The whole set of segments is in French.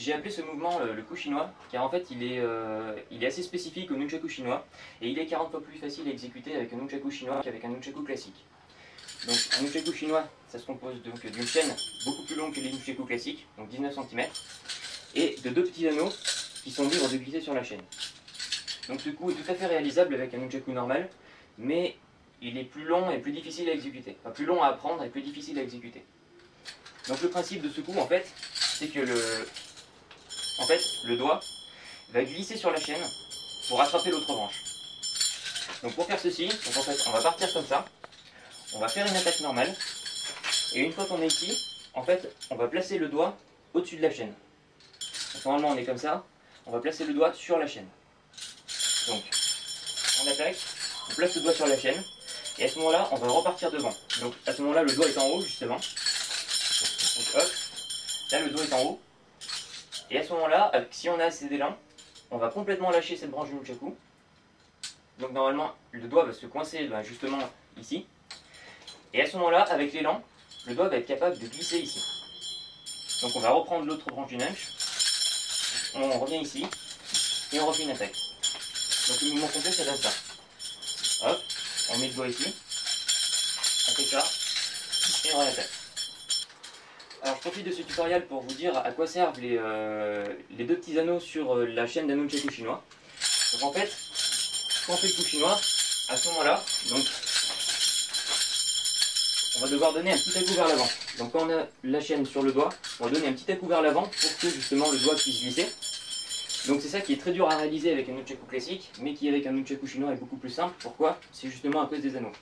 j'ai appelé ce mouvement le coup chinois, car en fait il est assez spécifique au nunchaku chinois, et il est 40 fois plus facile à exécuter avec un nunchaku chinois qu'avec un nunchaku classique. Donc un nunchaku chinois, ça se compose donc d'une chaîne beaucoup plus longue que les nunchaku classiques, donc 19 cm, et de deux petits anneaux qui sont libres de glisser sur la chaîne. Donc ce coup est tout à fait réalisable avec un nunchaku normal, mais il est plus long et plus difficile à exécuter. Enfin, plus long à apprendre et plus difficile à exécuter. Donc le principe de ce coup, en fait, c'est que le doigt va glisser sur la chaîne pour attraper l'autre branche. Donc pour faire ceci, donc en fait, on va partir comme ça, on va faire une attaque normale, et une fois qu'on est ici, en fait, on va placer le doigt au-dessus de la chaîne. Donc, normalement on est comme ça, on va placer le doigt sur la chaîne. Donc, on attaque, on place le doigt sur la chaîne, et à ce moment-là, on va repartir devant. Donc à ce moment-là, le doigt est en haut, justement. Donc hop, là le doigt est en haut. Et à ce moment-là, si on a assez d'élan, on va complètement lâcher cette branche du nunchaku. Donc normalement, le doigt va se coincer justement ici. Et à ce moment-là, avec l'élan, le doigt va être capable de glisser ici. Donc on va reprendre l'autre branche du nunch. On revient ici, et on refait une attaque. Donc le mouvement complet, ça donne ça. Hop, on met le doigt ici, on fait ça, et on réattaque. Alors je profite de ce tutoriel pour vous dire à quoi servent les deux petits anneaux sur la chaîne d'un nunchaku chinois. Donc en fait, quand on fait le coup chinois, à ce moment-là, donc on va devoir donner un petit à-coup vers l'avant. Donc quand on a la chaîne sur le doigt, on va donner un petit à-coup vers l'avant pour que justement le doigt puisse glisser. Donc c'est ça qui est très dur à réaliser avec un nunchaku classique, mais qui avec un nunchaku chinois est beaucoup plus simple. Pourquoi? C'est justement à cause des anneaux.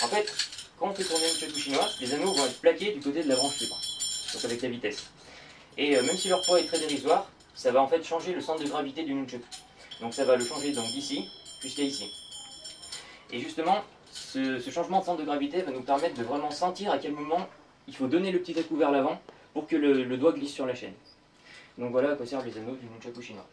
En fait, quand on fait tourner un nunchaku chinois, les anneaux vont être plaqués du côté de la branche libre, donc avec la vitesse. Et même si leur poids est très dérisoire, ça va en fait changer le centre de gravité du nunchaku. Donc ça va le changer d'ici jusqu'à ici. Et justement, ce changement de centre de gravité va nous permettre de vraiment sentir à quel moment il faut donner le petit à-coup vers l'avant pour que le doigt glisse sur la chaîne. Donc voilà à quoi servent les anneaux du nunchaku chinois.